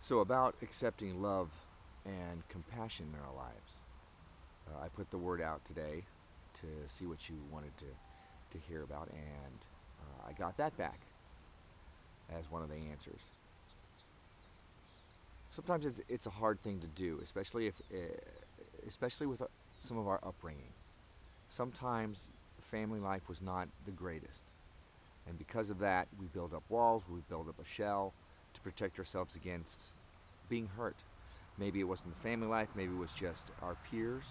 So about accepting love and compassion in our lives. I put the word out today to see what you wanted to hear about, and I got that back as one of the answers. Sometimes it's a hard thing to do, especially with some of our upbringing. Sometimes family life was not the greatest, and because of that, we build up walls, we build up a shell to protect ourselves against being hurt. Maybe it wasn't the family life, maybe it was just our peers,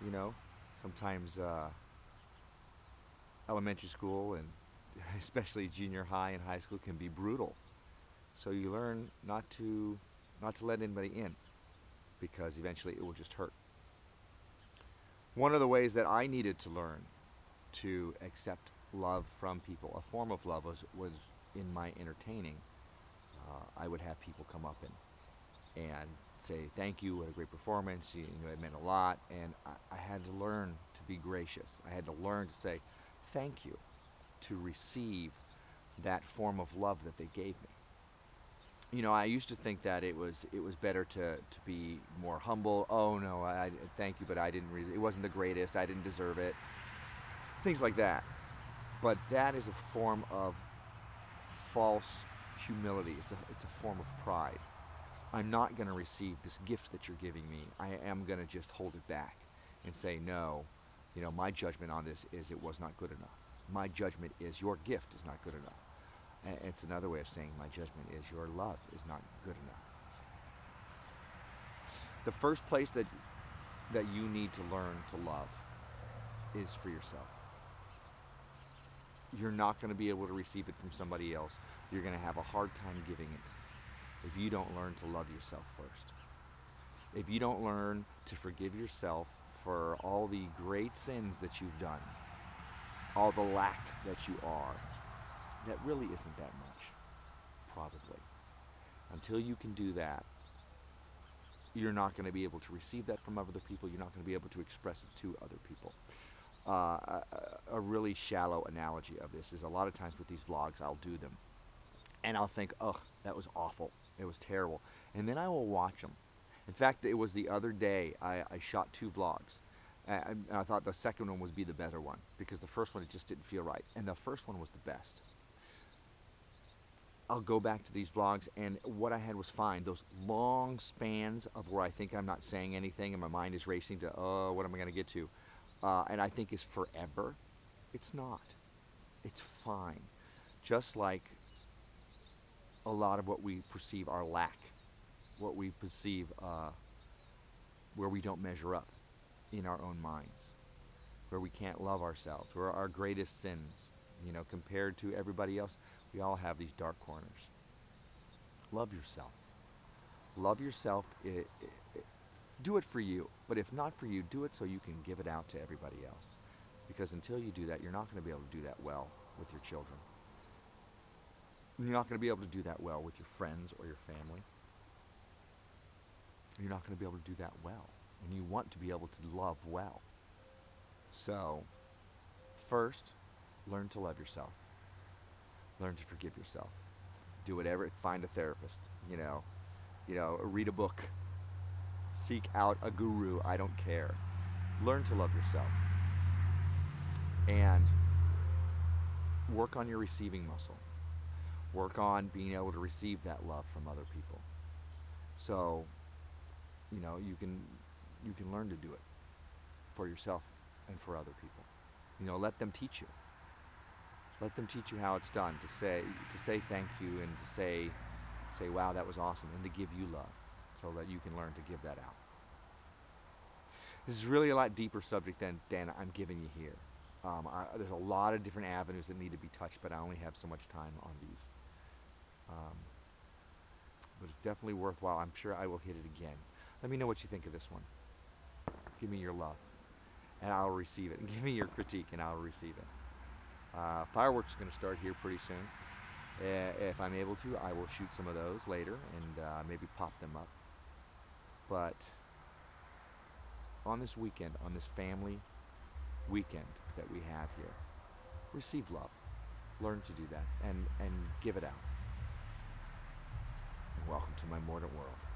you know. Sometimes elementary school and especially junior high and high school can be brutal. So you learn not to let anybody in because eventually it will just hurt. One of the ways that I needed to learn to accept love from people, a form of love, was in my entertaining. I would have people come up and say thank you, what a great performance, it meant a lot, and I had to learn to be gracious. I had to learn to say thank you, to receive that form of love that they gave me. I used to think that it was better to be more humble. Oh no, I thank you, but I didn't. It wasn't the greatest. I didn't deserve it. Things like that. But that is a form of false humility. It's a form of pride. I'm not going to receive this gift that you're giving me. I am going to just hold it back and say no. My judgment on this is it was not good enough. My judgment is your gift is not good enough. It's another way of saying my judgment is your love is not good enough. The first place that you need to learn to love is for yourself. You're not going to be able to receive it from somebody else. You're going to have a hard time giving it if you don't learn to love yourself first. If you don't learn to forgive yourself for all the great sins that you've done, all the lack that you are, that really isn't that much, probably. Until you can do that, you're not going to be able to receive that from other people. You're not going to be able to express it to other people. A really shallow analogy of this is a lot of times with these vlogs, I'll do them, and I'll think, oh, that was awful. It was terrible. And then I will watch them. In fact, it was the other day I shot 2 vlogs. And I thought the second one would be the better one because the first one, it just didn't feel right. And the first one was the best. I'll go back to these vlogs, and what I had was fine. Those long spans of where I think I'm not saying anything and my mind is racing to, oh, what am I going to get to? And I think is forever. It's not. It's fine. Just like a lot of what we perceive our lack, what we perceive where we don't measure up in our own minds, where we can't love ourselves, where our greatest sins, compared to everybody else, we all have these dark corners. Love yourself. Love yourself. Do it for you. But if not for you, do it so you can give it out to everybody else. Because until you do that, you're not going to be able to do that well with your children. You're not going to be able to do that well with your friends or your family. You're not going to be able to do that well. And you want to be able to love well. So, first, learn to love yourself. Learn to forgive yourself. Do whatever. Find a therapist. Read a book. Seek out a guru. I don't care. Learn to love yourself. And work on your receiving muscle. Work on being able to receive that love from other people. So, you can learn to do it for yourself and for other people. Let them teach you. Let them teach you how it's done. To say thank you and to say wow, that was awesome, and to give you love, so that you can learn to give that out. This is really a lot deeper subject than I'm giving you here. There's a lot of different avenues that need to be touched, but I only have so much time on these. But it's definitely worthwhile. I'm sure I will hit it again. Let me know what you think of this one. Give me your love, and I'll receive it. And give me your critique, and I'll receive it. Fireworks are going to start here pretty soon. If I'm able to, I will shoot some of those later and maybe pop them up. But on this weekend, on this family weekend that we have here, receive love. Learn to do that and give it out. And welcome to into my modern world.